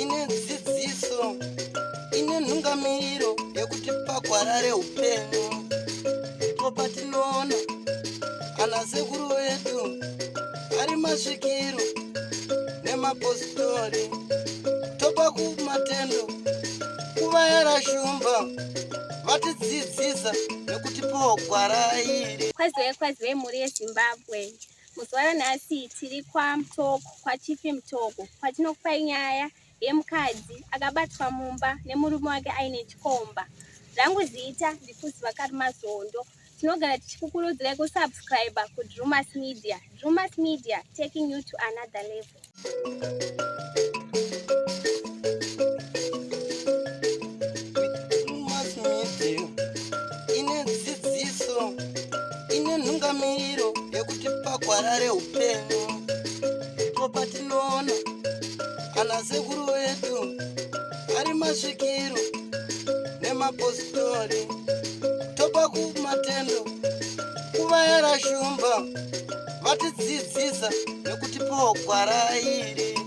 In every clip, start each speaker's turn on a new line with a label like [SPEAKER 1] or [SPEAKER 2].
[SPEAKER 1] ine dzidziso ine nhungamiriro yekuti pagwara reupenyu ndipo patinoona ana sekuru vedu ari masvikiro nemapositori topa kumatendo kuva yarashumba vatidzidzisa nekutipawo gwara iri.
[SPEAKER 2] Kwaziwe muri yeZimbabwe. Muzuva ranhasi tiri kwachifi Mutoko kwatinokupai nyaya yemukadzi akabatwa mumba nemurume wake aine chikomba. Rangu zita ndiKuziva Karumazondo. Tinogara tichikukurudzirai kusubscribe kuDrumas Media. Drumas Media, taking you to another level.
[SPEAKER 1] Ine dzidziso ine nhungamiriro yekuti pagwara reupenyu ndipo patinoona ana sekuru vedu ari masvikiro nemapositori topa kumatendo kuva yarashumba vatidzidzisa nekutipawo gwara iri.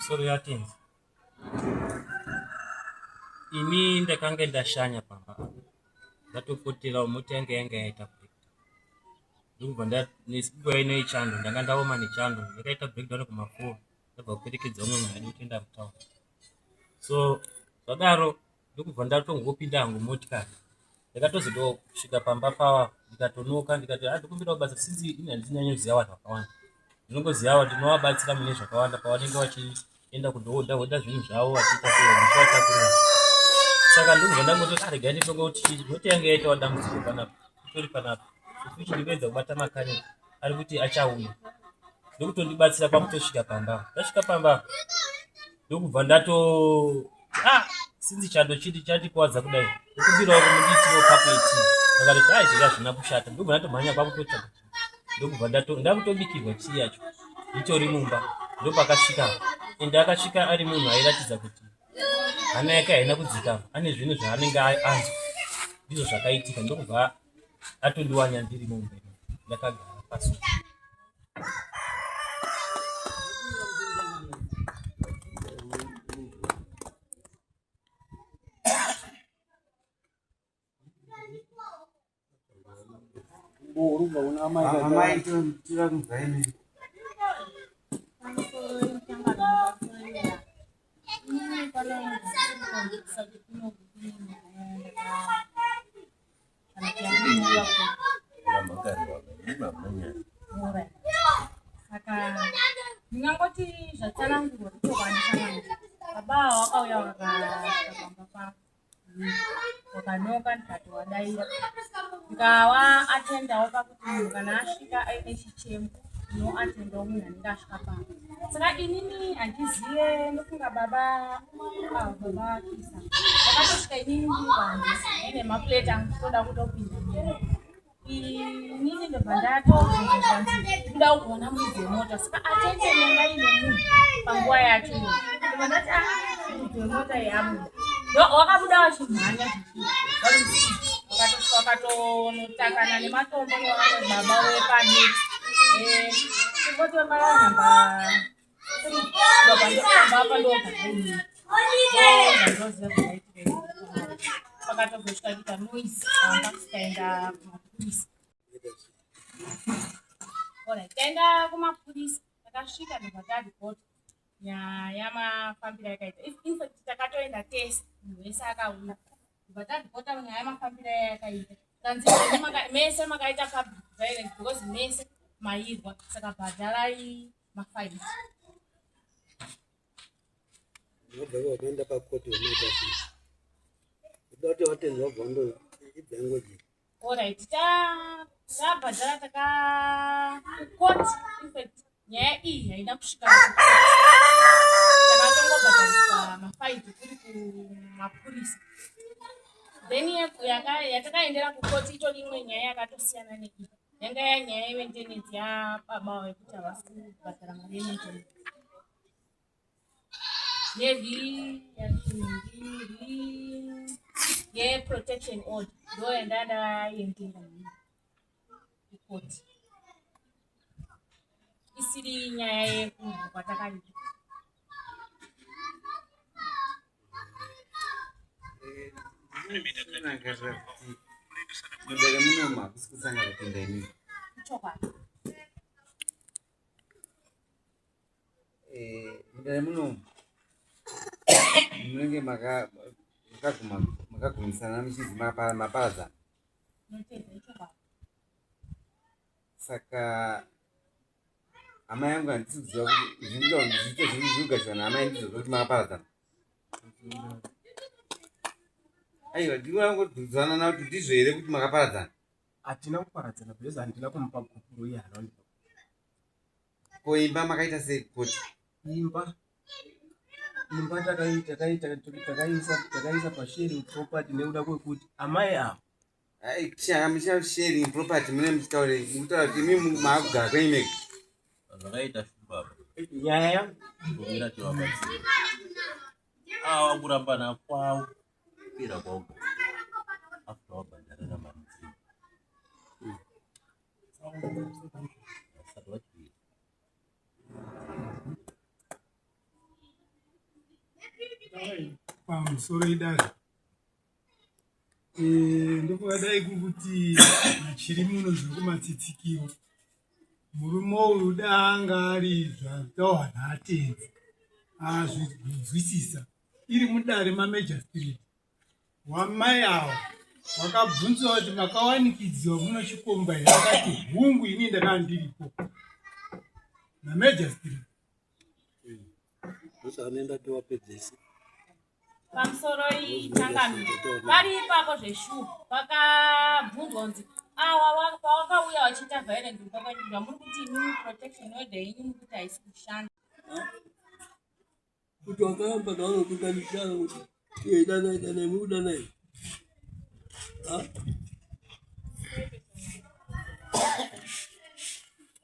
[SPEAKER 3] Sorry yatini. Ini ndakanga ndashanya pamba. Ndatofutira umutenge yaita break. Ndikubva nesibwa ine ichando ndanga ndaoma nechando ndakaita breakdown kumafoni ndabva kuperekedza umwe munhu adi kuenda mutauni. So zvadaro ndikubva ndatongopinda hangu motikari. Ndakatozosvika pamba pawa ndikatonoka ndikati ndikumbira basa sinzi ine handinyanyoziva vanhu vakawanda. Ndinongoziva vanhu ndinovabatsira mune zvakawanda pavanenge vachienda kundohodha zvinhu zvavo vachiita sevatakura. Saka ndikubva ndangoti regai nditonga kuti noti yange yaitawo dambudziko panapa itori panapa kuti ndipedza kubata makani ari kuti achauya ndokutondibatsira pakutosvika pamba. Ndasvika pamba ndokubva sinzi chando chiti chatikuwadza kudai ndikumbirawo kumunditiwo kapeti akati zvika zvina kushata ndobva ndatomhanya kwakutotsvaga ndokubva ndakutobikirwa tii yacho nditori mumba ndopakasvika ende akasvika ari munhu airatidza kuti hana yake haina kudzikama ane zvinhu zvaanenge anzwa ndizvo zvakaitika ndokubva atondiwanya ndiri mumba ndakagara pasi.
[SPEAKER 4] Ndingangoti zvatsanangurwa ndikokwanisa baba wakauya wakapamba wakanoka ndikati wadaira ndikawa atendawo pakuti munhu kana asvika aine chichemo ndinoatendawo munhu anenge asvika pamba. Saka inini handizive nofunga baba kisa vakatosvika inini ndiri vanhu ine mapureti angutoda kutopinda inini ndobva ndatozvizvanzi kuda kuona mudzi wemota. Saka atende nenga ine munhu panguva yacho ndobva ndati mudzi wemota yabuda wakabuda wachimhanya wakatonotakana nematombo nevamwe baba wepaneti kungotomara nhamba 3 ndobva ndofamba apa ndogara ndoziva zvaitika pakatozosvika kuita noise pamba tikaenda kumapurisa. Taenda kumapurisa takasvika ndobva taripota nyaya mafambiro yakaita infact takatoenda test munhu wese akauya ndobva taripota nyaya mafambiro yakaita tanzira mese makaita public violence because mese mairwa saka bhadharai mafaini.
[SPEAKER 1] Wakaenda pakoti udati watendwa bhondo ibhengoji.
[SPEAKER 4] Alright, tabhadhara takakoti infact nyaya iyi haina kusvika takatongobhadhariswa mafaini kuri kumapurisa. Then yatakaendera kukoti itori imwe nyaya yakatosiyana neiyi yanga yanyaya yementenedzi yababa wekuti havasi kubhadhara mari yementenedzi yeprotection order ndo yandadaendera kukoti isiri nyaya yekunhu kwatakaita.
[SPEAKER 5] Mundare munomu hakusi kusanga kupinda inini. Mundare munomu munenge makagumisana muchinzi maparadzana. Saka hama yangu handisi kuziva kuti zviito zvirikugashwa nehama yangu kuti makaparadzana. Aiwa, ndiro yangodhudzana na kuti ndizvo here kuti makaparadzana.
[SPEAKER 6] Hatina kuparadzana because handina kumupa gupuro iye
[SPEAKER 5] Ko imba makaita sei kuti?
[SPEAKER 6] Imba takaisa pasharing property nekuda kwekuti amai avo
[SPEAKER 5] Mucha sharing property mune muchitaura kuti imi maakugara kwenyu mega.
[SPEAKER 7] Zvakaita shumba
[SPEAKER 6] nyaya
[SPEAKER 7] mbomira tivabatsira ava kurambana kwavo kupira kwauga after wabhadharana mari vasati vachipira.
[SPEAKER 8] Pamusoro idari ndokwadai kuti chiri muno zvekumatsitsikiro murume uyu danga ari zvatawa nhatenzi azvinzwisisa iri mudare maMajor Street wamai avo wakabvunzwa kuti makawanikidziwa muno chikomba here akati hungu ini ndakanga ndiripo naMajor Street
[SPEAKER 1] Anoenda towapedzesa
[SPEAKER 4] pamusoro itsangamiro vari ipapo zveshuwa vakabvunzwa kunzi awa pawakauya wachiita violent vakanyura muri kuti imimi protection order yenyu muri kuti haisi kushanda
[SPEAKER 9] kuti wakaramba navanokutanisana kuti danai mudanai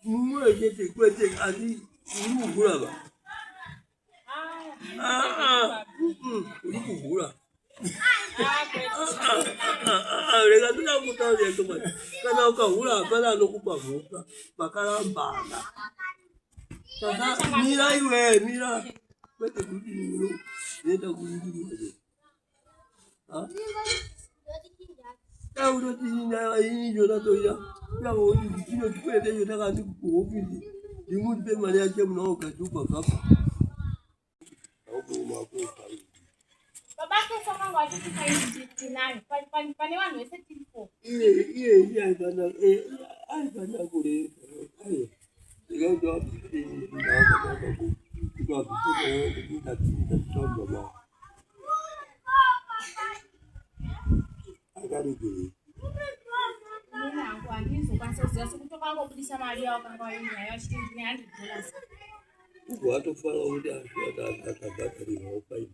[SPEAKER 9] mumurechete kwete asi uri kuvhura va uri kuvhura rega toda kutaurira tomati kana ukavhura hapana anokupa mhuka makarambana saka mira iwe mira kwete kuti nino zvinoita kuringirwa unoti ini jona toira yaoti ndichinotipete jona kandi kuhofisi ndimutipe mari yache munaogatukwa kapa
[SPEAKER 4] babakesakanga wachitikaitinayo pane vanhu vese tiripo
[SPEAKER 9] iye aifana kure
[SPEAKER 4] hangu handizokwanisa kuziva sekuti wakangobudisa mari yavo kanga wainayo achiti ndine $100
[SPEAKER 9] ugowatofara kuti akabhadharirwawo faini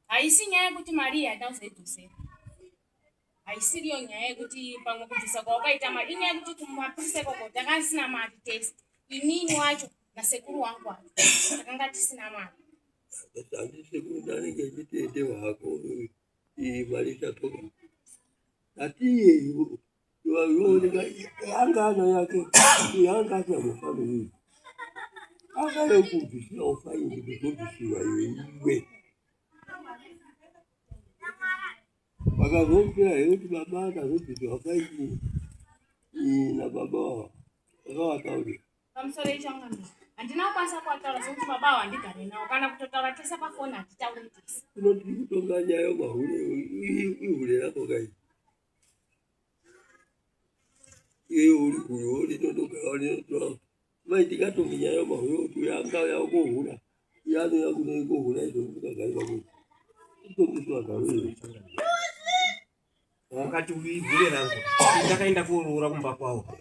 [SPEAKER 4] haisi nyaya yekuti mari iyi haida kuzoidhosera haisiriyo nyaya yekuti pamwe kudhisa kwawakaita mari inyaya yekuti kumapurisa ikoko takanga tisina mari tese inini wacho nasekuru wangu wacho takanga tisina mari
[SPEAKER 9] handisekuru ndanenge echitete hwako mari chatoka atiye yooneka yanga ana yake yanga achamufamili akayokubvisirawo faini kutobvisiwa iwe vakazopera hekuti baba akazobviswa faini nababa wavo akavataurira
[SPEAKER 4] pamusoro ichongamira handina kukwanisa kuvataura sekuti baba avo handigare navo kana kutotaura tese pafoni hatitauri tese
[SPEAKER 9] unotiri kutonga nyaya yemahure ihure rako kai iyeyo uri huyo rinotogara rinotora maitikatonge nyaya yemahure kuti uyanga yakohura yanoya kunei kohura izokagari pakuti itongiswa garoiro
[SPEAKER 6] wakati uivhure rangu ndakaenda kuroora kumba kwavo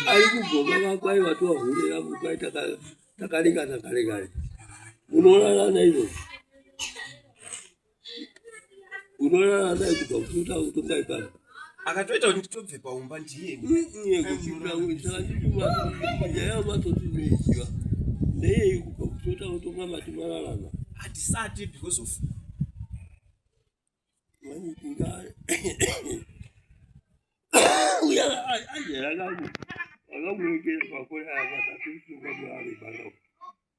[SPEAKER 9] ari kugoma kakwai watowa hure rangu kwai takalingana kare kare unorarana izvozvo unorarana izvo pakuti utakutongaikana
[SPEAKER 6] akatoita kuti tobve paumba ndiye hatisati because of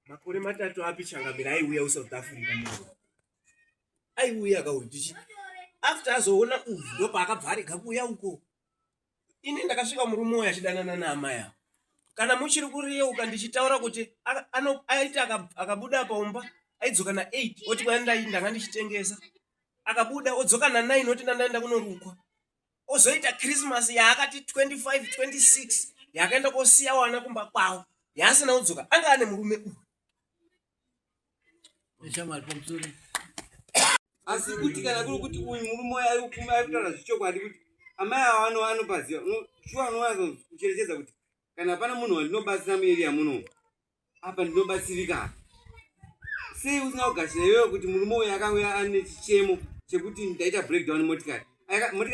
[SPEAKER 6] makore matatu api Changamire aiuya kuSouth Africa aiuya akauti after azoona ndo paakabva arega kuuya uko. Ini ndakasvika murume uyu achidanana naamai avo. Kana muchiri kureuka ndichitaura kuti aiti akabuda paumba aidzoka na8 oti ndanga ndichitengesa. Akabuda odzoka na9 oti ndaenda kunorukwa. Ozoita Christmas yaakati 25 26 yakaenda kosiya wana kumba kwawo. Yaasina odzoka anga ane murume uyu.
[SPEAKER 5] Asi kuti kana kuri kuti uyu murume ari kupuma ari kutaura zvichokwadi kuti amai avo anopaziva shuwa anowanza kucherechedza kuti kana pana munhu wandinobatsira muarea muno apa ndinobatsirika. Sei usina kugashira iwewe kuti murume uyu akauya ane chichemo chekuti ndaita breakdown motikari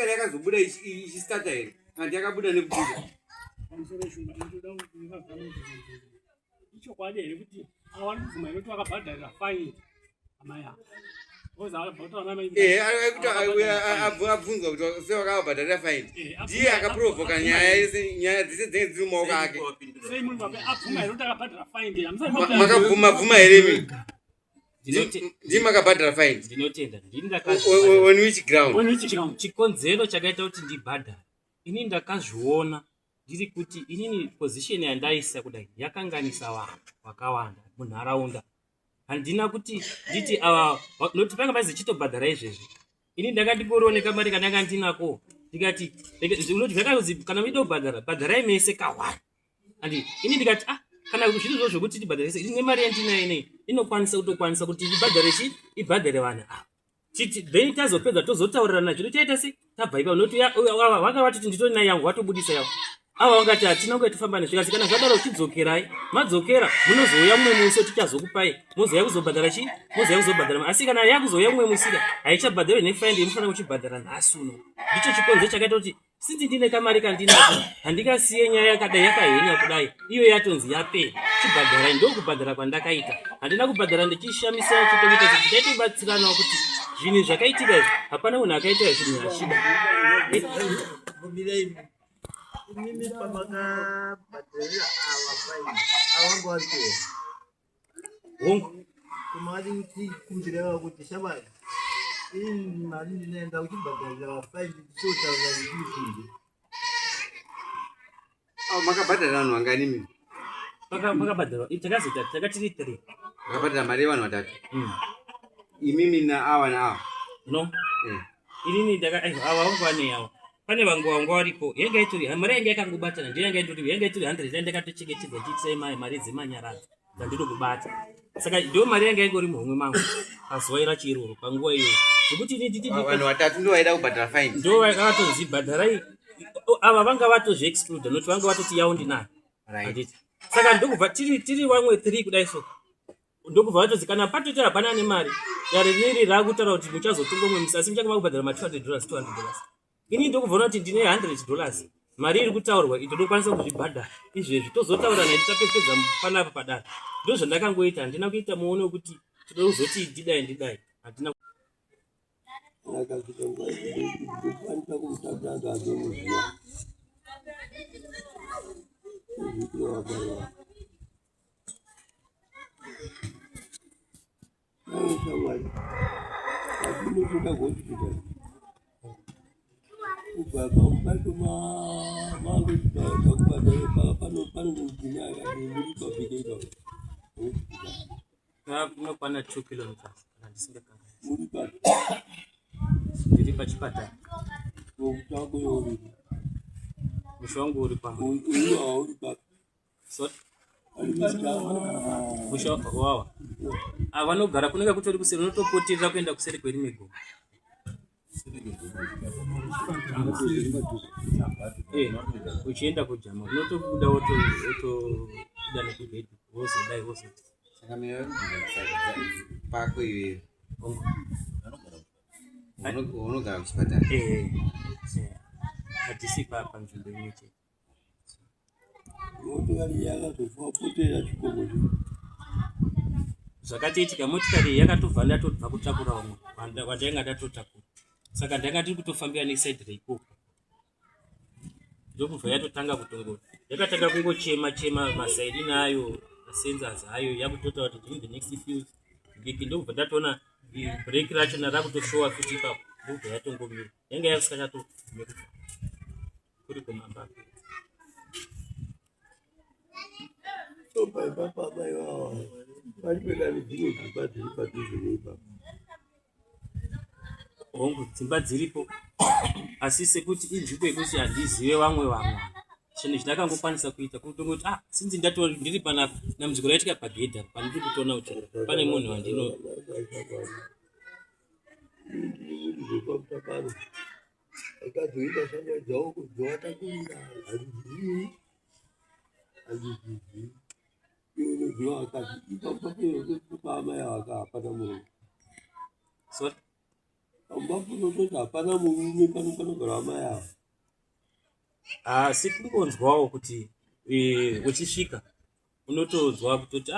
[SPEAKER 5] yakazobuda ichistata here kana kuti yakabuda nekubuda
[SPEAKER 10] ichokwadi here kuti awani kubvuma here kuti vakabhadharira faini amai avo.
[SPEAKER 5] abvunzwa kuti sei wakavabhadharira faini ndiye akaprovoka nyaya dzese dzinenge dziri mumaoko ake. Makabvuma here ndii makabhadhara faini
[SPEAKER 3] ndinotenda
[SPEAKER 5] on which ground?
[SPEAKER 3] chikonzero chakaita kuti ndibhadhara ini ndakazviona ndiri kuti inini position yandaisa kudai yakanganisa vanhu vakawanda munharaunda. Handina kuti nditi noti panga basi chitobhadhara izvezvi ini ndakandingorioneka mari kandanga ndinako ndikati unoti zvakazi kana muida kubhadhara bhadharai mese kawani. Andi ini ndikati kana zvinhu izvozvo zvekuti tibhadharese ine mari yandinayo ineyi inokwanisa kuti ibhadhare ibhadhare vanhu ava then tazopedza tozotaurirana zvino chaita sei tabva ipa unoti vanga vatoti nditori nayo yangu watobudisa yavo ava vangati hatina kunge tifamba nezvikasi kana zvadaro uchidzokerai madzokera munozouya mumwe musi tichazokupai muzouya kuzobhadhara muzouya kuzobhadhara asi kana yakuzouya mumwe musika haichabhadharwe nefaindi inofanira kuchibhadhara nhasi uno. Ndicho chikonzero chakaita kuti sinzi ndine kamari kandinako handikasiye nyaya yakadai yakahenya kudai iyo yatonzi yapera chibhadharai ndokubhadhara kwandakaita handina kubhadhara ndichishamisa chitoita kuti taitobatsiranawo kuti zvinhu zvakaitika izvi hapana munhu akaita zvinhu zvashida.
[SPEAKER 1] Mimi pamaka bhadharira ava faini avangu varipera
[SPEAKER 3] hongu
[SPEAKER 1] kumari kuti kumbireva kuti shabari ini mari ndinoenda kuchibhadharira faini ndichotaura ndichiikunde.
[SPEAKER 5] Makabhadhara vanhu vangani mimi?
[SPEAKER 3] Makabhadhara takazoita takatiri 3.
[SPEAKER 5] Makabhadhara mari yevanhu vatatu. Imimi naava naava.
[SPEAKER 3] No. Inini ava vangu vane ava. Pane vangu varipo yanga itori mari yanga yakangobatana ndiyo yanga itori 100 yanga yakatochengetedza chitsai mari dzemanyaradzi dzandinokubata. Saka ndiyo mari yanga ingori muhomwe mangu pazuva rachiroro panguva iyoyo zvekuti ini
[SPEAKER 5] vanhu vatatu ndivo vaida kubhadhara faini
[SPEAKER 3] ndo vakatonzi bhadharai ava vanga vatozviexcluda nokuti vanga vatoti yaundi nayo handiti. Saka ndokubva tiri vamwe 3 kudai so ndokubva vatozi kana patoti hapana nemari yari riri raakutaura kuti muchazotongwa mwe musi asi muchanga makubhadhara $200 ini ndokubvona kuti ndine $100 mari iri kutaurwa itodokwanisa kuzvibhadhara izvezvi tozotaura naye tichapedza panapa padare. Ndo zvandakangoita handina kuita muone wekuti toda kuzoti ndidai handina unokwana 2 kilometers ndiri pachipatara musha wangu uri musha wawa vanogara kunenge kutori kuseri unotopoterera kuenda kuseri kwerimwe gomo uchienda kujama unotobuda wotoda nekugedhi wozodai wozoti
[SPEAKER 5] pako iwewe unogara kuchipatara
[SPEAKER 3] hatisi papa nzvimbo imwe chete.
[SPEAKER 9] Motikari yakatofa potera chikomo
[SPEAKER 3] zvakatiitika motikari yakatobva ndatobva kutakura umwe watainga ndatotakura, saka ndanga tiri kutofambira nesaidhi ikoko, ndokubva yatotanga kutongoti yakatanga kungochema masaidi nayo masenzers ayo yakutotaura kuti during the next few week, ndokubva ndatoona break rachona rakutoshowa futi ipapo, ndokubva yatongomira yanga yakusingachatofa kuri kumamba. Hongu dzimba dziripo, asi sekuti inzvimbo yekuti handizive vamwe chinhu chandakangokwanisa kuita kutongoti sinzi ndiri pana namuziko raitika pagedha pandiri kutoona kuti pane munhu wandino
[SPEAKER 9] akazoita shamwari dzavo kudzovatakurira unoziva akati ipapapapama yavaka hapana murume ambafunototi hapana murume panogara amai avo.
[SPEAKER 3] Asi kungonzwawo kuti uchisvika unotonzwa kutoti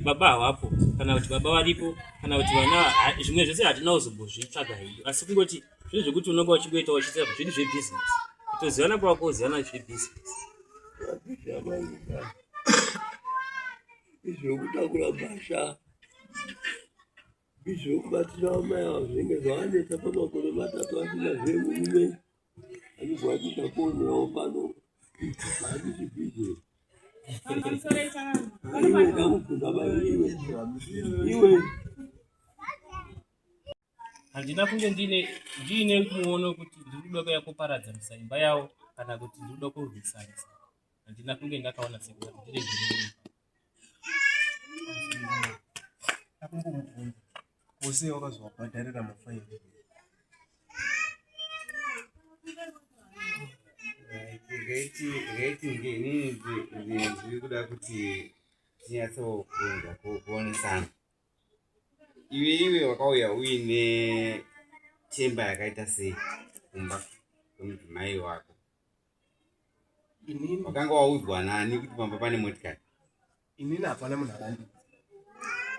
[SPEAKER 3] baba havapo, kana kuti baba varipo, kana kuti vana, zvimwe zvese hatina kuzombozvitsvaga hedu, asi kungoti zvinhu zvekuti unonga uchingoita uchiita zvinhu zvebhizinesi, kutozivana kwako uzivana zvebhizinesi.
[SPEAKER 9] Izvokutakura mhasha, izvokubatira amai avo zvinenge zvavanetsa pamakore matatu asina zvemurume, andizwakuita kuonewo pano handisi bhizinesi. Iwe ndakubvunza mai iwe
[SPEAKER 3] handina kunge ndiine muono kuti ndiri kuda kuya kuparadzanisa imba yavo kana kuti ndiri kuda kurwisanisa. Handina kunge ndakaona sekuti ndiri ndiri
[SPEAKER 6] akumbomubvunza wose wakazobhadharira mafaini
[SPEAKER 5] ngaiti ngenini ndiri kuda kuti tinyatsokuenda kuonesana. Iwe wakauya uine chemba yakaita sei kumba kwemudzimai wako? Wakanga waudzwa nani kuti pamba pane motikari?
[SPEAKER 6] inini hapana munhu akandii.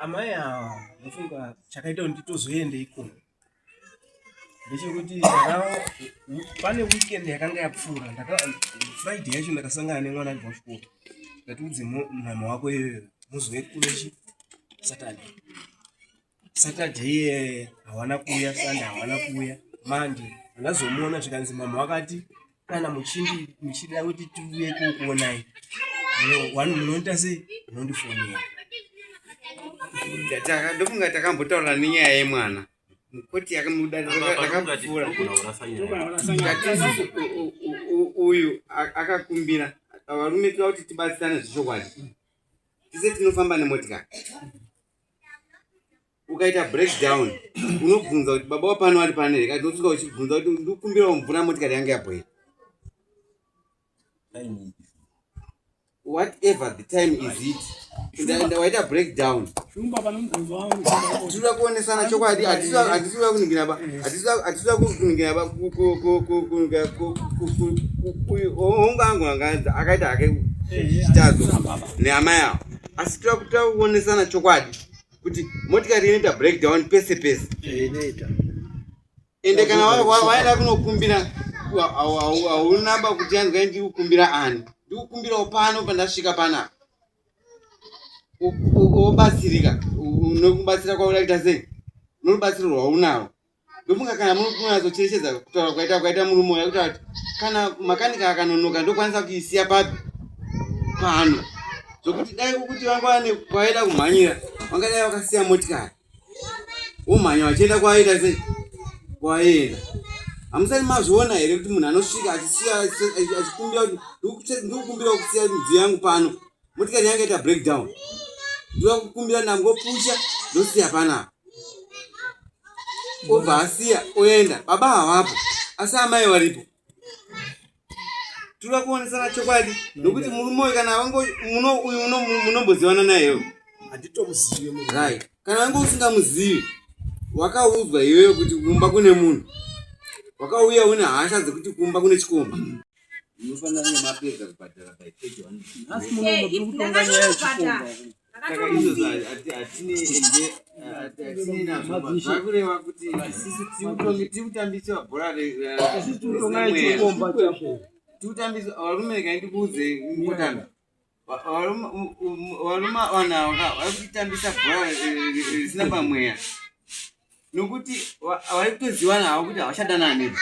[SPEAKER 6] Amai ava ndofunga chakaita kuti nditozoende ikoko ndechekuti pane weekend yakanga yapfuura, Friday yacho ndakasangana nemwana andibva kuchikoro, ndatiudze mama wako iyoyo muzove kunechi Saturday hawana kuuya, Sunday hawana kuuya, Monday andazomuona zvikanzi mama wakati kana muchida kuti tiuye kuonai munoita sei, munondifonera.
[SPEAKER 5] Ndofunga takambotaura nenyaya yemwana mukoti yakamudakapfuura uyu akakumbira varume toda kuti tibatsirane zvechokwadi, tise tinofamba nemotikari. Ukaita breakdown unobvunza kuti baba wapano vari pane here, kati unosvika uchibvunza kuti ndikukumbira mvura motikari yange yabwera. Whatever the time is it, waita breakdown tinoda kuonesana chokwadi. Hatisuda kuningira ba, hatisuda kuningira ba ungangoanganza akaita hake chitadzo neamai avo, asi toda kuonesana chokwadi kuti motikari inoita breakdown pese pese. Ende kana waenda kunokumbira haunamba kuti andingai ndiri kukumbira ani, ndiri kukumbira pano pandasvika panapa obatsirika. Unokubatsira kwauraita sei? Unorubatsiro rwaunaro. Ndofunga kana munazocherechedza kutaura kwaita murume uya kuti kana makanika akanonoka ndokwanisa kuisiya papi pano, zvokuti dai kuti vangwane kwaida kumhanyira vangadai vakasiya motikari womhanya vachienda kwaita sei kwaenda. Hamusati mazviona here kuti munhu anosvika achikumbira kuti ndikukumbira kusiya midziyo yangu pano, motikari yangu yaita breakdown, ndoda kukumbira ndangopusha ndosiya panapa, obva asiya oenda. Baba havapo asi amai varipo. Toda kuonesana chokwadi nokuti murume uyu kana uyu munombozivana nayewo
[SPEAKER 6] handitomuzivi
[SPEAKER 5] right. Kana wange usingamuzivi wakaudzwa iweyo kuti kumba kune munhu, wakauya una hasha dzekuti kumba kune chikomba unofanira kunge mapedza kubhadhara by 31 saka izvozvo hatine nazvo zvakureva kuti tiri kutambisa bhora tiutambisa varume kaindikuudze mukutanga varume vana vari kutitambisa bhora risina pamweya nokuti vari kutoziva navo kuti havachadana nevo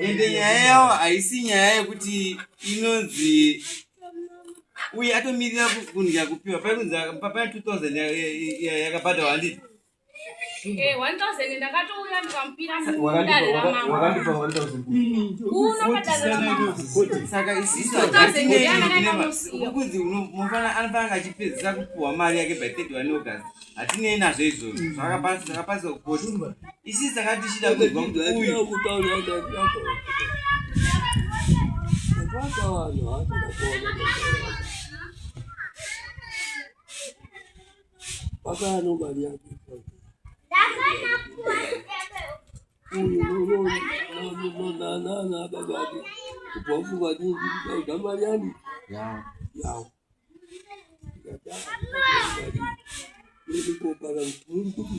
[SPEAKER 5] ende nyaya yavo haisi nyaya yekuti inonzi uye atomirira kundya kupiwa paikunzi papaya 2000 yakabhadha 100
[SPEAKER 4] 1000 ndakatouya ndikamupira mudare ramama
[SPEAKER 5] saka isikunzi mufana anofana achipedzisa kupuhwa mari yake by 31 August hatinei nazvo izvozvo zvakapasa kukoti isisi saka tichida kuzwa kuti uyu
[SPEAKER 9] pakano mari yake babati kupafuka nyingi kaida mari yani yao kopaka muri kuti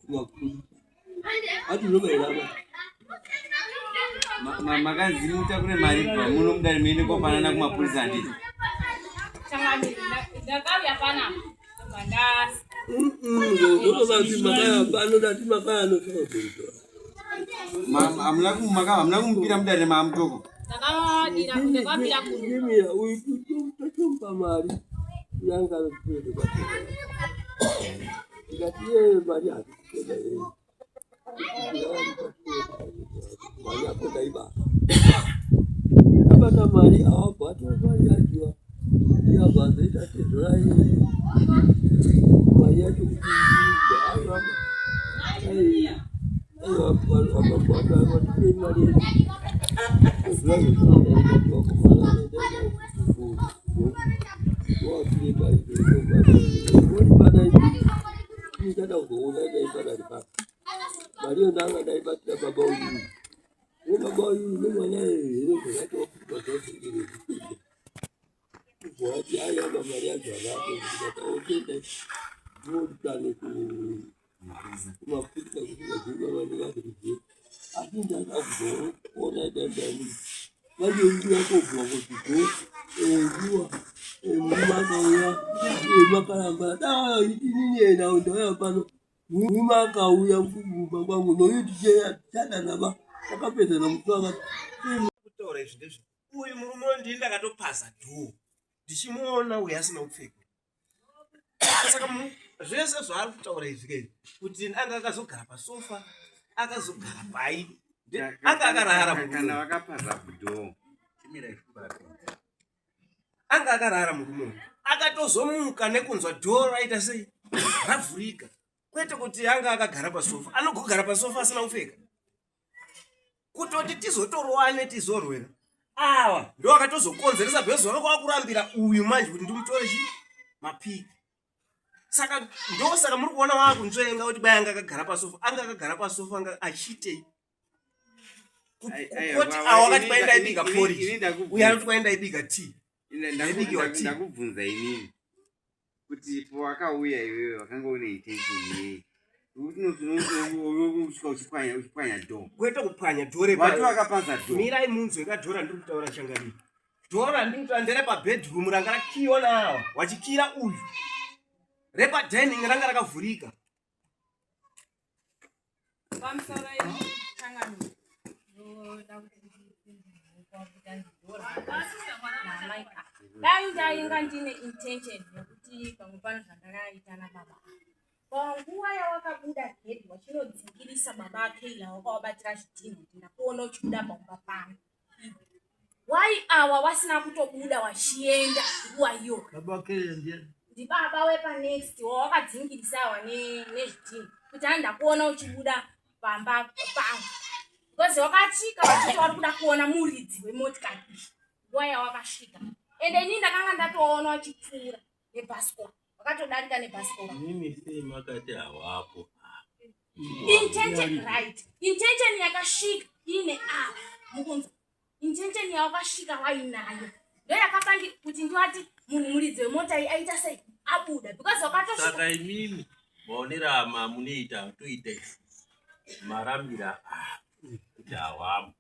[SPEAKER 9] kumakuri atinobairama
[SPEAKER 5] makanzimuta kune mari pamuno mudari muende kopanana kumapurisa handiti
[SPEAKER 4] ndakauya panapa mandasi
[SPEAKER 9] ndokati makaya pano dati makaya anotoakutora
[SPEAKER 5] hamuna kumupira mudare maamutoko
[SPEAKER 4] ndakamadira kuti kwapira
[SPEAKER 9] kuimira uyu totompa mari yanga pede kwatira ikati yeye mari hatikutoda yeye mari akoda iba abata mari awabhata mari yajiwa iyabhazaita tezora yeye mari yacho kuti akabhata vatipei mari yedu Mario ndanga ndaibatira baba uyu. Baba uyu nemwana here zvakatokubazosikire. Kuati aya mari yacho akapo ndikataotenda. Ndotane kumafuta kuti vadziva vandikati kuti asi ndakakuzoona dandani. Manje uyu yakobva kuti ndiwa mumakauya makaramba da inini yena ndauya pano mumakauya mumba kwangu noyuti chadanaba akapedza namutsvaka
[SPEAKER 6] kutaura izvi ndezvi uyu murume ndini ndakatopasa dhoo ndichimuona uyu asina kupfeka saka zvese zvaari kutaura izvi kei kuti anga akazogara pasofa akazogara pai anga akarara
[SPEAKER 5] kana vakapasa dhoo
[SPEAKER 6] anga akarara murume akatozomuka nekunzwa dhoo raita sei ravhurika kwete kuti anga akagara pasofa anogogara pasofa asina kupfeka kutoti tizotorowane tizorwera awa ndo akatozokonzeresa bhezu vako vakurambira uyu manje kuti ndimutore chi mapiki saka ndosaka muri kuona vakunzvenga kuti bai anga akagara pasofa anga akagara pasofa anga achitei kuti awakati kwaindaibika porridge uyu anoti kwaindaibika tea
[SPEAKER 5] ndakubvunza inini kuti pawakauya iwewe wakanga une intention yei uchipwanya dhoo
[SPEAKER 6] kwete kupwanya dhoo
[SPEAKER 5] vati vakapasa dhoo
[SPEAKER 6] mirai munzwe kadhora ndiri kutaura shangariri dhora ndiri kutaura ndere pabedroom ranga rakiona awa wachikira uyu repadining ranga rakavhurika
[SPEAKER 4] pamusoro yechangano ndoda kuti dai ndainga ndine intention yekuti pamwe pano zvandakaita nababa panguva yawakabuda gedi wachinodzingirisa baba Keila wakawabatira zvidhina ndakuona uchibuda pamumba pano wai awa wasina kutobuda wachienda nguva iyo
[SPEAKER 1] baba Keila ndiani
[SPEAKER 4] ndibaba wepanext wawakadzingirisa awa nezvidhina kuti ani ndakuona uchibuda pamba pangu because wakachika wachiti wari kuda kuona muridzi wemotikari nguva yawakasvika ende ini ndakanga ndatoona wachipfuura nebhasikoro wakatodarika nebhasikoro
[SPEAKER 7] mimi sei makati hawapo
[SPEAKER 4] intention right intention yakashika ine apa mukunzwa intention yakashika wainayo ndo yakapangi kuti ndiwati munhu muridzi wemota aita sei abuda because wakatosvika
[SPEAKER 7] saka imimi maonera mamunoita toita isusu marambira kuti hawamu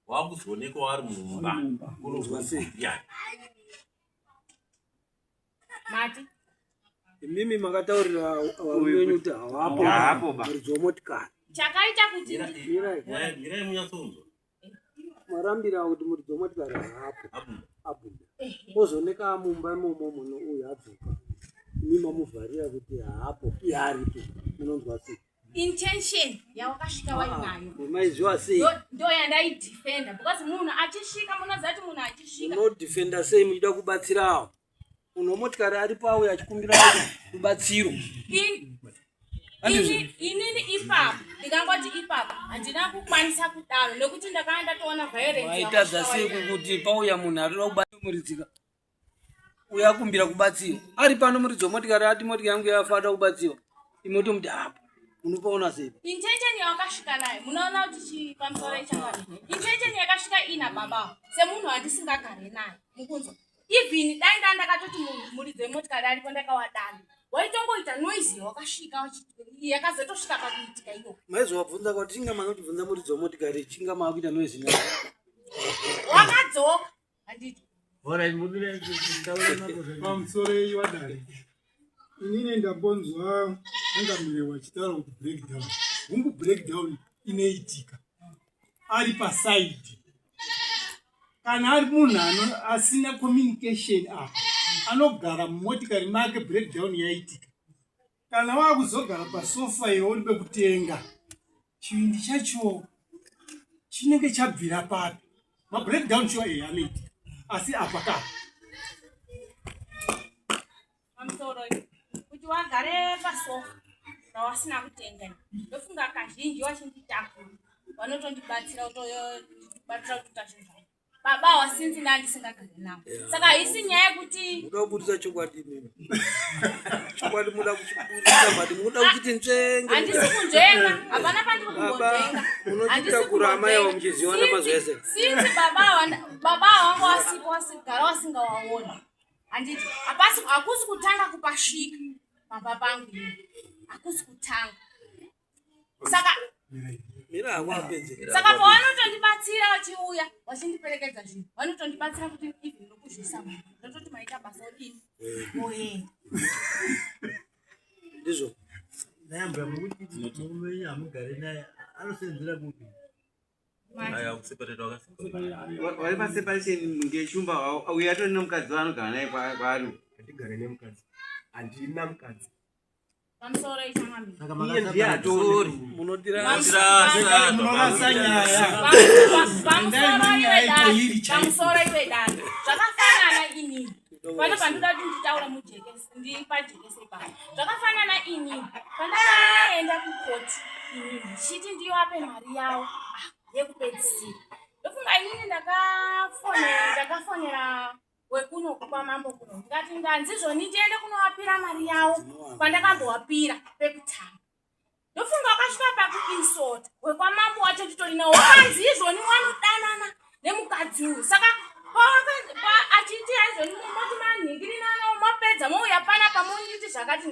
[SPEAKER 7] wakuzooneka wari mumba unozwa sei yani
[SPEAKER 4] mati
[SPEAKER 9] imimi makataurira wamenyu kuti hawapo muridzi wemotikari
[SPEAKER 4] chakaita kuti
[SPEAKER 7] mirai munyatsonzwa
[SPEAKER 9] marambira kuti muridzi wemotikari hapo abuda ozooneka mumba imomo muno uyu adzoka imi mamuvharira kuti hapo iaripo munonzwa sei
[SPEAKER 4] intention yawakashika wainayo
[SPEAKER 9] maiziva sei
[SPEAKER 4] ndo yandaidefenda because munhu achisvika munoziva kuti munhu achisvika
[SPEAKER 9] unodefenda sei muchida kubatsirawo munhu wemotikari aripo auya achikumbira rubatsiro
[SPEAKER 4] inini ipapo ndikangoti ipapo handina kukwanisa kudaro nekuti ndakanga ndatoona
[SPEAKER 9] vaitadza sei kuti pauya munhu arida kubatsira muridzika uya akumbira kubatsirwa ari pano muridzi wemotikari ati motikari yangu yafada kubatsirwa imoti muti apo unopaona sei
[SPEAKER 4] intention yawakasvika nayo munoona kuti chipamusoro ichangani intention yakasvika ina baba semunhu wandisingagare naye mukunzwa even dai ndandakatoti muridzi wemotikari aripo ndakawadana waitongoita noise yawakasvika yakazotosvika pakuitika iyo
[SPEAKER 9] maizovabvunza kuti chinga manotibvunza muridzi wemotikari chinga maakuita noise nayo
[SPEAKER 4] wakadzoka handiti
[SPEAKER 8] pamusoro iwadare inini ndambonzwa angamire wachitaura kuti breakdown humbu breakdown inoitika ari pasaidi kana ari munhu asina communication apa anogara mumotikari make breakdown yaitika kana waakuzogara pasofa iwe pekutenga chivindi chacho chinenge chabvira papi mabreakdown cho anoitika asi apa kapa
[SPEAKER 4] pamusoro kuti wagare pasofa rawasina kutenga ndofunga kazhinji wachinditakura vanotondibatsira kutobatsira kutoita zvinhu zvavo baba wasinzi ndandisingagare navo saka haisi nyaya yekuti
[SPEAKER 9] muda kubudisa chokwadi mimi chokwadi muda kuchibudisa bati muda kuchiti nzvenge
[SPEAKER 4] handisi kunzvenga hapana pandiri kumbonzvenga
[SPEAKER 9] munochitakura amai avo muchiziva namazvese
[SPEAKER 4] sinzi baba wangu wasipo wasigara wasingawaona handiti hakusi kutanga kupasvika pamba pangu ini hakusi kutanga saka
[SPEAKER 9] mira hakwapedze
[SPEAKER 4] saka pavanotondibatsira vachiuya vachindiperekedza zvinhu vanotondibatsira kuti ivi nokuzvisa munhu ndototi maita basa odini oenda
[SPEAKER 9] ndizvo
[SPEAKER 1] nayambira mukuti murume wenyu hamugare naye anosenzera kupi
[SPEAKER 7] aya kuseparate
[SPEAKER 5] vari paseparation ngeshumba uyo atori nemukadzi waanogara naye kwaari
[SPEAKER 6] handigare nemukadzi handina mukadzi
[SPEAKER 4] pamusoro ichangamira
[SPEAKER 5] iye ndiye atori
[SPEAKER 8] munorasa nyaya
[SPEAKER 4] pamusoro iwe dano zvakafanana inini pano pandoda kuti nditaura ndiri pajekese pano zvakafanana inini pandakaenda kukoti inini chiti ndivape mari yavo yekupedzisira ndofunga inini ndakafonera wekunoku kwamambo kuno ndikati ndanzizvoni ndiende kunovapira mari yavo kwandakambovapira pekutanga ndofunga wakasvika pakuinsota wekwamambo wacho titorinawo wakanzi izvoni wanodanana nemukadzi uyu saka achiti aizvoni moti manhingirinanawo mapedza mouya pana pamoniti zvakati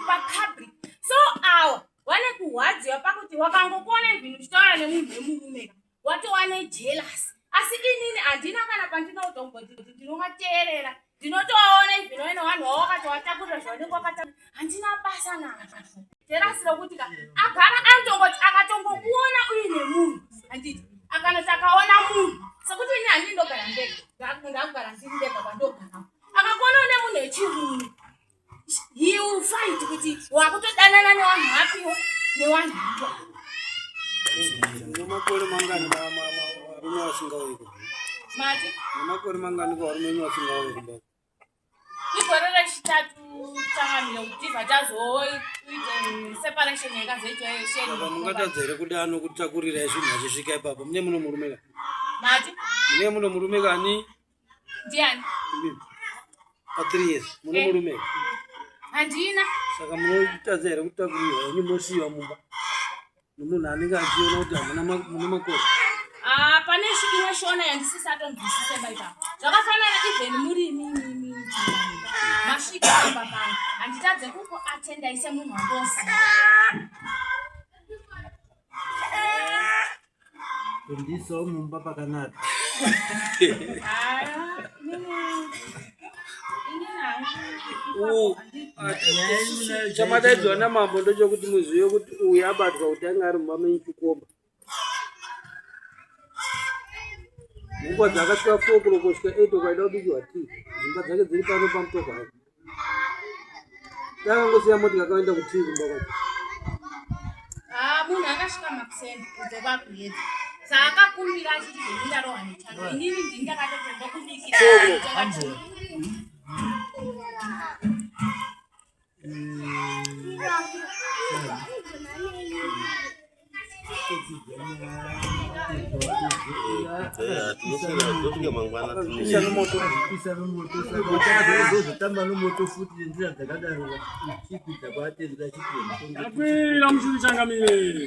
[SPEAKER 4] papublic so awa vane kuhwadziwa pakuti wakangokone zvinhu uchitaura nemunhu wemurumeka watova jealous asi inini handina kana pandinautomboti kuti ndinongateerera ndinotovaona izvinoine vanhu vavo wakatovatakura zvavanenge wakataura handina basa nazvo terasi rokuti agara anotongoti akatongokuona uine munhu handiti akanoti akaona munhu sekuti ini handindogara ndega ndakugara ndiri ndega kwandogara akakuona une munhu wechirume he will fight kuti wakutodanana nevanhu vapiwa nevanhu vapiwa
[SPEAKER 9] nemakore mangani varume vasingauye
[SPEAKER 4] mati
[SPEAKER 9] nemakore mangani varume venyu vasingauye kumba
[SPEAKER 4] igore rechitatu changamira kuti vachazoite separation yakazoita
[SPEAKER 9] mungatadza here kuti anokutakurirai zvinhu achisvika ipapo mune muno murume kani
[SPEAKER 4] mati
[SPEAKER 9] mune muno murume kani
[SPEAKER 4] ndiani
[SPEAKER 9] pa3 years mune murume
[SPEAKER 4] handina
[SPEAKER 9] saka munotadza here kutakurirwa henyu mosiyiwa mumba Nomunhu anenge achiona kuti hamuna makore.
[SPEAKER 4] Pane chimwe shona yandisisatonzwisise baita. Zvakafanana even murimi masvika apa pano. Handitadze kuko atenda ise munhu wandoziva.
[SPEAKER 1] Kundisawo mumba pakanaka.
[SPEAKER 9] Chamadaidzwa namambo ndochokuti muzive kuti uyu abatwa kuti anga ari mumba mechikomba. Nguva dzakasvika 4 o'clock kusvika 8 ukaida kubikirwa tea. Dzimba dzake dziri pano pamutoko hapo. Takangosiya motika akaenda kutii kumba kwake.
[SPEAKER 4] Munhu akasvika makuseni kunze kwakuyedza. Saka akakumbira achiti ndindarohwa nechando. Inini ndindakatotenda kubikira.
[SPEAKER 10] Akwira muchichangamire.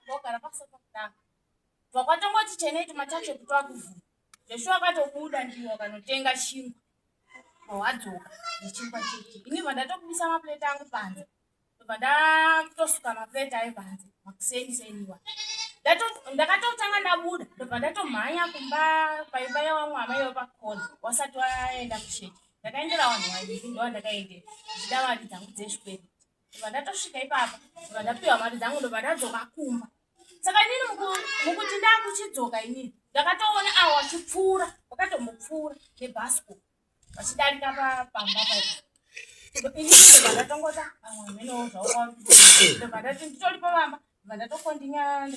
[SPEAKER 4] Bogara pasofa kudanga. Twakatongoti cheneti matacho kutwakuvhura. Zveshuwa akatobuda ndiwo akanotenga chingwa. Wadzoka nechingwa chete. Ini vandatokubisa mapleti angu panze. Ndatosuka mapleti ayo panze. Makuseni-seniwa. Ndakatotanga ndabuda. Ndatomhanya kumba paimba yawamwe amaiyo pakona. Wasati waenda kushechi. Ndakaendera vanhu vaviri ndo ndakaendera. Ndida mari dzangu dzezvikwedi. Ndatosvika ipapa. Ndapiwa mari dzangu ndo ndadzoka kumba. Saka inini mukuti ndakuchidzoka inini. Ndakatoona awo wachipfuura. Wakatomupfuura nebhasikoro. Vachidarika pamba paipo. Inini ndatongota amweni zvawo. Ndati nditori pavamba. Ndatokondinya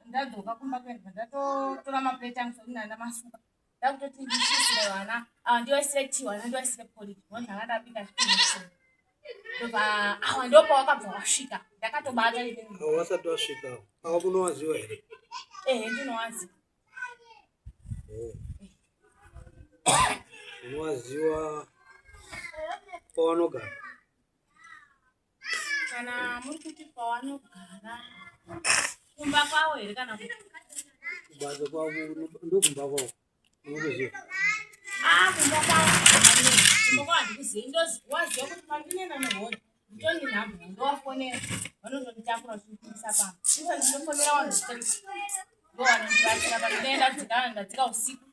[SPEAKER 4] ndadzoka kumba kwedu. Ndatotora mapleti angu sekuti ndamasuka. Ndakutoti ndishisire vana. Ndivaisire tea vana ndivaisire porridge. Ndakabika chipimo. Awa ndipo wakabva wasvika. Ndakatobata ine.
[SPEAKER 9] Wasati wasvika. Awa munowaziwa here?
[SPEAKER 4] Ndinowaziwa.
[SPEAKER 9] Munowaziwa pawanogara?
[SPEAKER 4] Kana muri kuti pawanogara kumba kwawo here kana kuti?
[SPEAKER 9] Kumba kwawo ndokumba kwawo. Unokuziva?
[SPEAKER 4] Kumba kwawo. Kumba kwawo handikuzivi. Waziva kuti pandinoenda nehoda. Nditoni nhambo ndowafonera. Vanozonditakura zvinokundisa pamba. Iwe ndinofonera vanhu 3. Ndovanondibatsira pandinoenda kudzikana ndadzika usiku.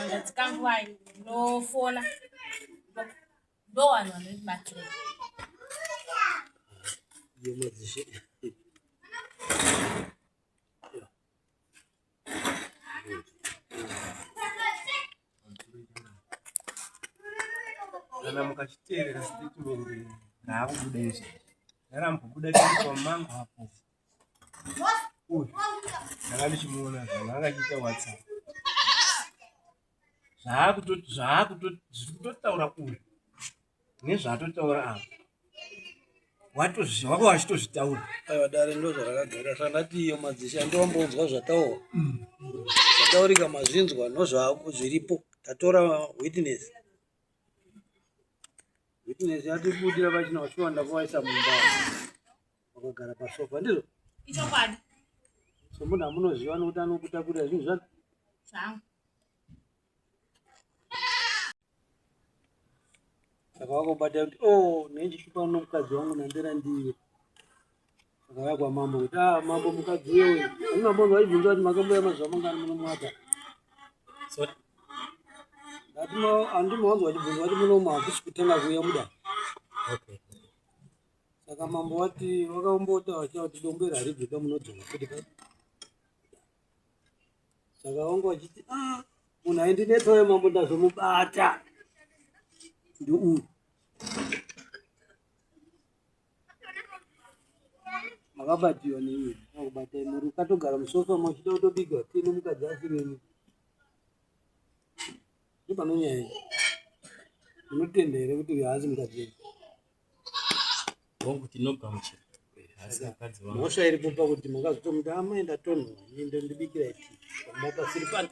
[SPEAKER 4] Ndadzika nguvayi ndinofona. Ndovanhu vanondibatsira.
[SPEAKER 9] Yemadzishe.
[SPEAKER 6] Kana mukachiteerera statement ndaakubuda izvi. Ndarambobuda tiri pamango hapo. Uyu ndanga ndichimuona zvanga achiita WhatsApp. Zvakutotaura uyu nezvaatotaura apa. Wako wachitozvitaura.
[SPEAKER 9] Aiwa dare ndo zvarakagara. Sandati iyo madzishe andowambonzwa zvataura. Zvataurika mazvinzwa nozvako zviripo. Tatora witness. Witness yatibudira pachina washuwa ndakuvaisa mumba. Wakagara pasofa ndizvo?
[SPEAKER 4] Ichokwadi.
[SPEAKER 9] So munhu amunoziva nokuti anokutakurira zvinhu zvake?
[SPEAKER 4] Zvangu.
[SPEAKER 9] Saka wakobata kuti nenjishupa nomukadzi wangu nandera ndiwe. Saka yakwa mambo kuti mambo mukadzi uyo andinambonzwa achibvunza kuti makamboya mazuva mangani munomwata. Andimawanzwa achibvunza kuti munomu hakusi kutenga kuuya muda. Saka mambo wati wakaombota wachita kuti dombo haribvika munodzoka kuti kai. Saka wangu wachiti munhu aindinetsayo mambo ndazomubata. Ndiuyu. Makabatiwa neiwe. Akubatai muri ukatogara musofa machida kutobika tii nomukadzi asireni. Ndipanonyaya iyi. Unotenda here kuti haasi mukadzi wenyu?
[SPEAKER 3] Wangu tinogamuchira. Haasi mukadzi wangu.
[SPEAKER 9] Mhosva iripo pakuti makazotomuti amaenda tonhwa inde ndibikira tii. Pamba pasiri pano.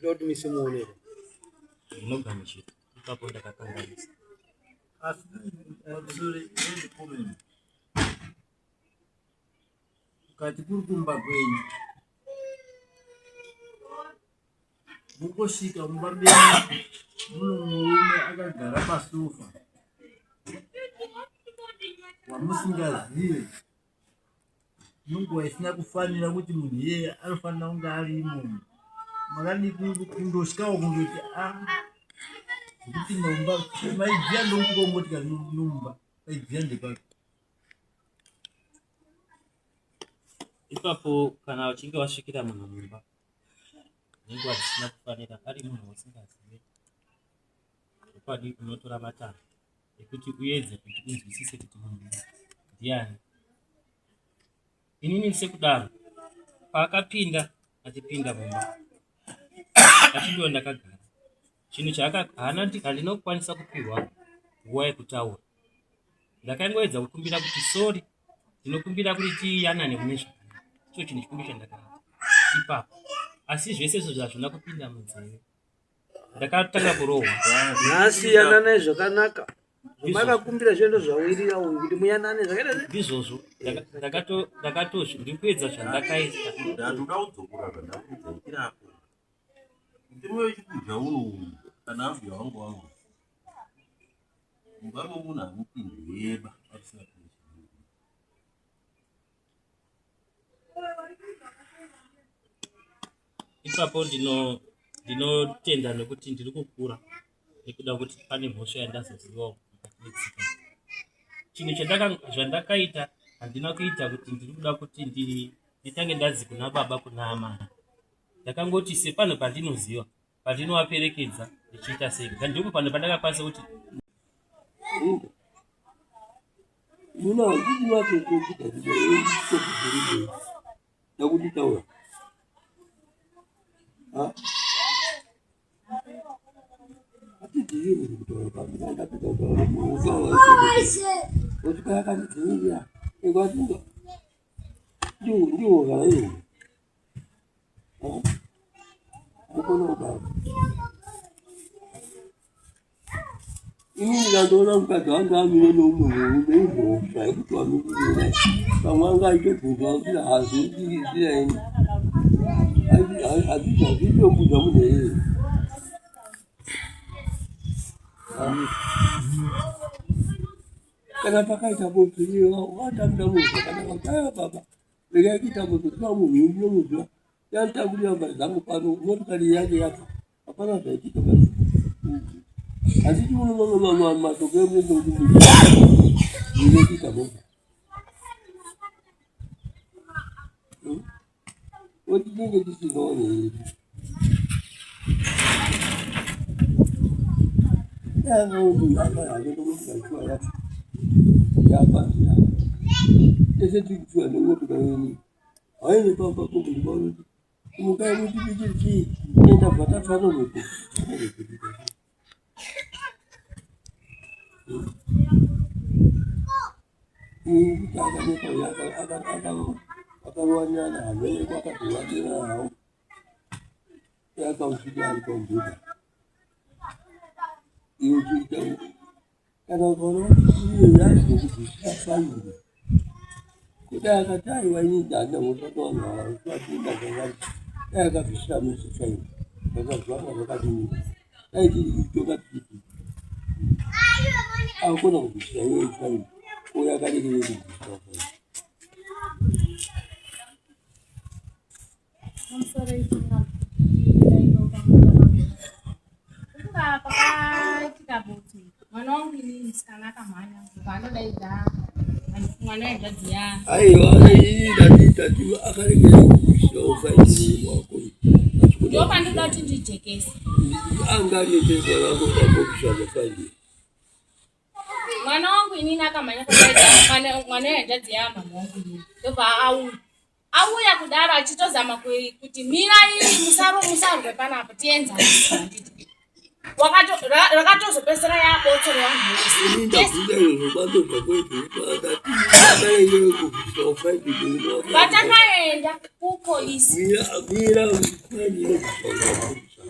[SPEAKER 6] Ndoto misimuone.
[SPEAKER 3] Inoganishika. Ipapo ndakakanganisa.
[SPEAKER 1] Azuri ndi komeni. Kati kurukumba kwenyu. Mukosvika mubambeni muno murume akagara pasofa wamusingazive munguva isina kufanira kuti munhu iyeye anofanira kunge ari imomo makadi kundosvikawo kundoti kuti nomba maidziya ndokutika motikari nomba maidziya ndepako.
[SPEAKER 3] Ipapo kana uchinge wasvikira munhu mumba nenguva dzisina kufanira ari munhu usingazive ukwadi unotora matanho ekuti uedze kuti unzwisise kuti munhu ndiani. Inini sekudaro paakapinda achipinda mumba achindiwa ndakagara chinhu chaakahana kuti handinokwanisa kupihwa nguva yekutaura. Ndakangoedza kukumbira kuti sori ndinokumbira kuti tiyanane mune zvakanaka. Icho chinhu chikuru chandakaita ipapo. Asi zvese izvo hazvina kupinda munzeve. Ndakatanga kurohwa.
[SPEAKER 9] Nhasi yanane zvakanaka. Makakumbira zvinhu zvawirira uyu kuti muyanane zvakaita
[SPEAKER 3] ndizvozvo ndakatozvi ndiri kuedza zvandakaita.
[SPEAKER 7] Ndoda kudzokera zvandakudzokerapo. Ndimo wechikudya uno kana ambuya wangu wangu. Mubamo munhu anopinda yeba asina kuziva.
[SPEAKER 3] Ipapo ndinotenda nekuti ndiri kukura nekuda kuti pane mhosva yandazozivawo mukati metsika. Chinhu zvandakaita handina kuita kuti ndiri kuda kuti nditange ndazi kuna baba kuna amai. Ndakangoti sepano pandinoziva pandinovaperekedza ndichiita sega ndipo pano pandakakwanisa kuti
[SPEAKER 9] muna handiti watotokuta ndakuti taura otikayakandidzingira ekwatinga ndiwogara mukona kudaro inini ndandoona mukadzi wangu amire noumwe murume izvozva ekuti wamikirina pamwe anga aitobvunza kuti hazviitireni hazvitombudza munhu iyeye kana pakaita bopiriwa watambuda munhu zvakanaka kuti aya baba regai kuita bototiwa munhu ndinomuziva yanditamburira mbari dzangu pano motikari yake yafa hapana zvaitika basi handiti unomamwe masoko emuende kuti ndinekuita mova oti tinenge tisingaone yedu yangaundu akahakendomotikaiwa yafa yafanira ese tikutiwa nemotikayeni haine pamba kundimaonoti mukai muti bichiri chii enda bvatafano mwepo kuti akaneka akawanana hamene kwakatovatera hawo yakausvika ari pambuda iyo chiita kana ukaona kuti iyo yazokubvisirafaire kuti akati aiwainidhanda mosatowanaa atindaangari dai akabvisira mese faire akazvanga zvakadini dai tiri toka titi akona kubvisira iyo faire uyo akarekere kubvisira faire
[SPEAKER 4] pakaitika kuti mwana wangu ini musikana akamhanya paanodaidza mwana waidzadziya
[SPEAKER 9] aiwa idatitati akarekere kubvisira faire wako
[SPEAKER 4] ndo pandoda kuti ndijekese
[SPEAKER 9] angarietezwa vangu pambobviswa mufaire
[SPEAKER 4] mwana wangu inini akamhanya padaidza mwana waidzadziya mama wangu inini ndobva auya kudaro achitozama kuti mira iri musarwe panapo tienzani rakatozopesera yabotsoro vanhu
[SPEAKER 9] ini ndakunda izvo bandobva kweduaaakarekere kubviswa faire
[SPEAKER 4] vatakaenda kupolisi
[SPEAKER 9] mira kwanine kubviswa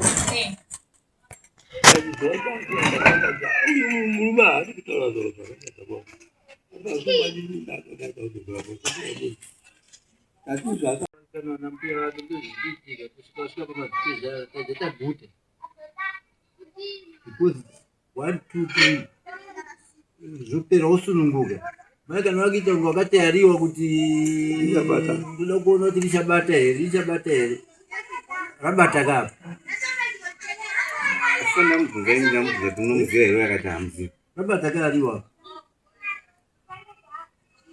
[SPEAKER 1] One, two, three. Zupera usununguke. Maana wakitongo wakati aliwa kuti ndio kuona tilishabata here. Rabata gap.
[SPEAKER 5] Sana mkuzaini na mkuzatunumzia iwe akatamzi.
[SPEAKER 1] Rabata galiwa.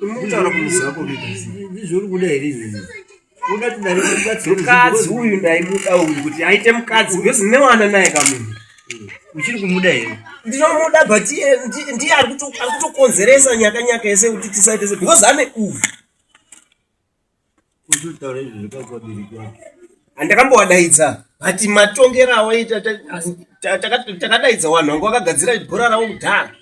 [SPEAKER 6] Mutara kumisa hapo bizi.
[SPEAKER 1] Vizuri kudai hizi. Kuna tunaleta
[SPEAKER 6] mukadzi uyu ndaimuda uyu kuti aite mukadzi because newana naye kamunhu
[SPEAKER 1] uchiri kumuda here.
[SPEAKER 6] Ndinomuda but ndiye ari kutokonzeresa nyaka yese kuti tisaite se because ane uyu.
[SPEAKER 1] Kutaura izvi zvakakwadiri kwake.
[SPEAKER 6] Andakambowadaidza but matongero awaita takadaidza wanhu wangu wakagadzira bhora ravo kudhara.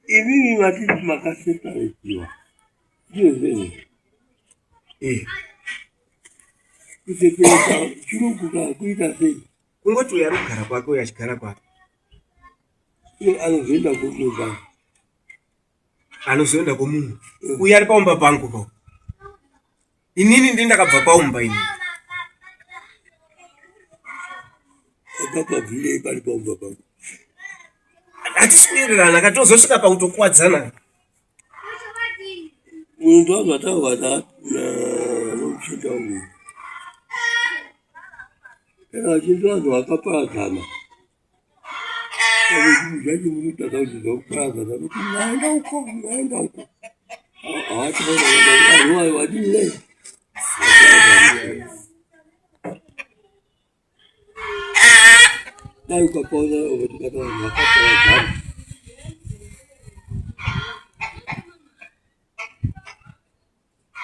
[SPEAKER 9] Imimi matiti makasetarekiwa ndiyozvene kuseperesa chirungu kuita sei
[SPEAKER 6] kungoti uyo ari kugara kwake uyo achigara kwake
[SPEAKER 9] anozoenda kumunhu
[SPEAKER 6] anozoenda kumunhu uyo ari paumba pangu pao inini ndindakabva paumba ini
[SPEAKER 9] akabvabvilei pari paumba pangu
[SPEAKER 6] hatiswirirana katozosvika pakutokuwadzana.
[SPEAKER 9] Munhu wazvataurwa nomuchinda uyu kana achinzi vanhu vakaparadzana chinhu zvacho munotadza kuti zvakuparadzana kuti mwaenda uko havativanhu vadinei dai ukapaona vatikata vanhu vakaparadzana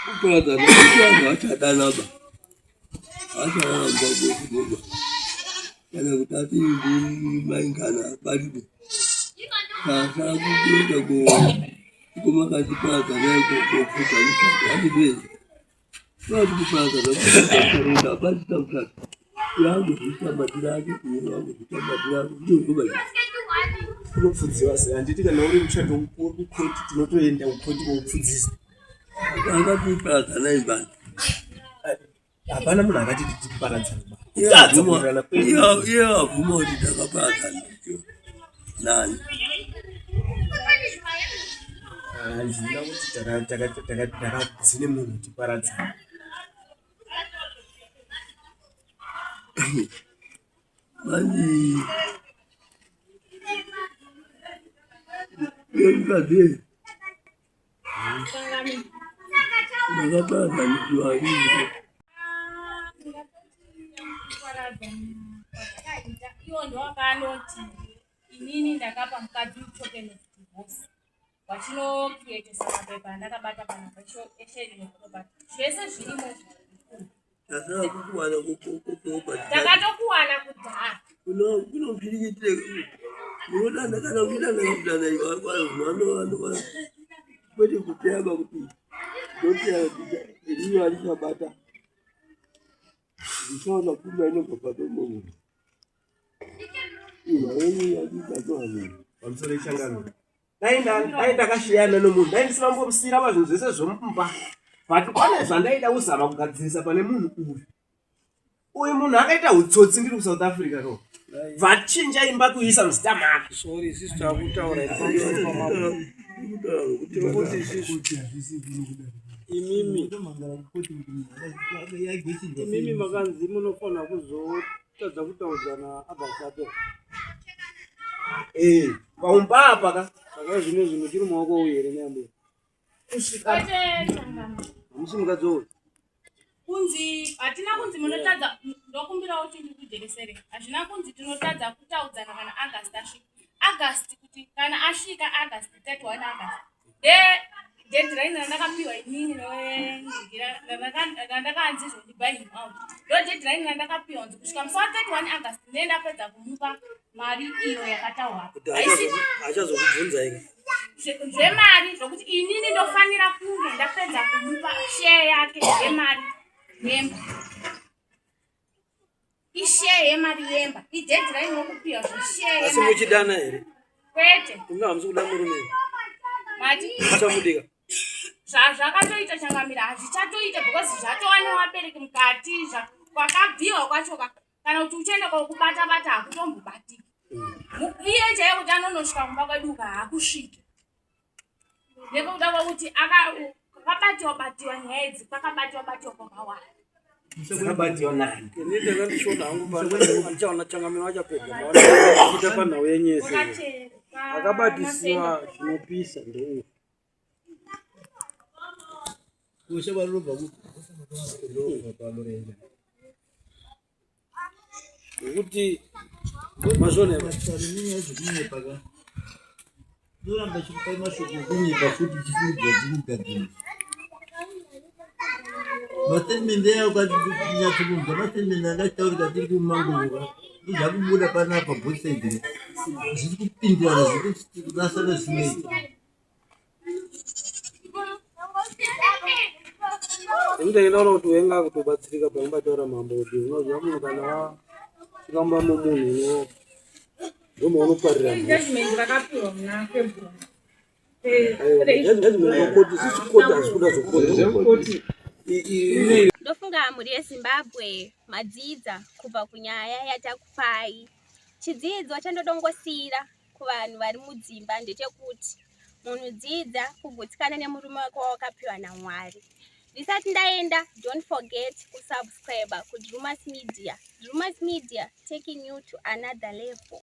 [SPEAKER 9] kuparadzana kuti vanhu vachadanaba vacharamba kuokudoba kana kuti ati maingana baribe sasa kuenda kumakatiparadzana kofuta mutatu andipezi vati kuparadzana apatita mutatu yangozvitamatira ake yangozvitamatira ake ndiozoba
[SPEAKER 6] unopfudziwa sei handiti kana uri mushando wekukoti tinotoenda kukoti koupfudzisa
[SPEAKER 9] akatiparadzana ibani
[SPEAKER 6] hapana munhu akati titiparadzana
[SPEAKER 9] iye avhuma kuti takaparadzana nani
[SPEAKER 6] handina kuti takadzine munhu tiparadzana
[SPEAKER 9] mani yemukadzi makaparadzanisiwa ii
[SPEAKER 4] iwo ndowakanoti inini ndakapa mukadzi utoken of divorce wachinocreatesa mapepa andakabata panapa esherinokobata zvese zvirimo takatokuwana kudhara
[SPEAKER 9] kunompirikitire unodanda kana kuidandakudana iwakwazvano kwete kuteyaba kuti ndoteya iriyo alichabata zvichaona kuma inobva patomunhu ihaeni aditatohanhu
[SPEAKER 6] pamusoro echangano dai ndakashiyana nomunhu dai ndisivambomusira pazvinhu zvese zvomumba but pane zvandaida kuzama kugadzirisa pane munhu uyu munhu akaita utsotsi ndiri kusouth africa ro vachinja imba kuisa muzita make
[SPEAKER 9] sorry isisu takutaura
[SPEAKER 10] imimi makanzi munofanira kuzotadza kutaudzana abvasape
[SPEAKER 6] paumba apa ka
[SPEAKER 10] saka zvino zvino chiri maoko uyere neambuya hamusi mukadzi uyu
[SPEAKER 4] kunzi hatina kunzi munotadza ndokumbira kuti ndikujekesere hazvina kunzi tinotadza kutaudzana kana agasti asvika agasti kuti kana asvika agasti 31 agasti deadline randakapiwa inini randakanzizvo ndibuy him out ndo deadline randakapiwa nzi kusvika musi wa31 agasti ndendapedza kumupa mari iyo yakataurwa
[SPEAKER 9] achazokubvunza ike
[SPEAKER 4] zvemari zvokuti inini ndofanira kunge ndapedza kumupa share yake yemari yemba. Ishare yemari yemba idedhira inokupiwa zvishare
[SPEAKER 9] asi muchidana here
[SPEAKER 4] kwete
[SPEAKER 9] tingahamisi kuda murume
[SPEAKER 4] mati
[SPEAKER 9] achamudika
[SPEAKER 4] zvakatoita changamira hazvichatoita because zvatova nevabereki mukati kwakabviwa kwachoka kana kuti uchienda kwakubata-bata hakutombobatiki iye chaiye kuti anonosvika kumba kwedu uka haakusviki nekuda kwakuti akabatiwa-batiwa nyaya idzi kwakabatiwa-batiwa kwakawanda
[SPEAKER 6] Sabati online.
[SPEAKER 9] ini ndakandishona hangu pandichaona changamiro achapedza maita panhau yenyese akabatisiwa zvinopisa ndouyu
[SPEAKER 1] kusha barumba pamurenje
[SPEAKER 9] nokuti mazvone
[SPEAKER 1] paka ndoramba chikupa mashoko kunyipa futi chifurudza dzimugadzini mastatement yayo kanyatsokunza mastatement angataurika tiri kumanguva zvakubuda panapa bhosendire zviri kupindirana zviri kurasa nezvinoita
[SPEAKER 9] ndindaona kuti wenga kutobatsirika pangubataura mambo kuti unoziva munhu kana wasvikamba mumunhu ndoma unoparira
[SPEAKER 4] engagement vakapiwa muna february
[SPEAKER 9] koti zvichikoti hazikuda zvokoti
[SPEAKER 2] ndofunga mhuri yezimbabwe madzidza kubva kunyaya yatakupai. Chidzidzo chandodongosiyira kuvanhu vari mudzimba ndechekuti munhu dzidza kugutsikana nemurume wake wawakapiwa naMwari. Ndisati ndaenda, don't forget kusubscribe kuDrumas Media. Drumas Media, taking you to another level.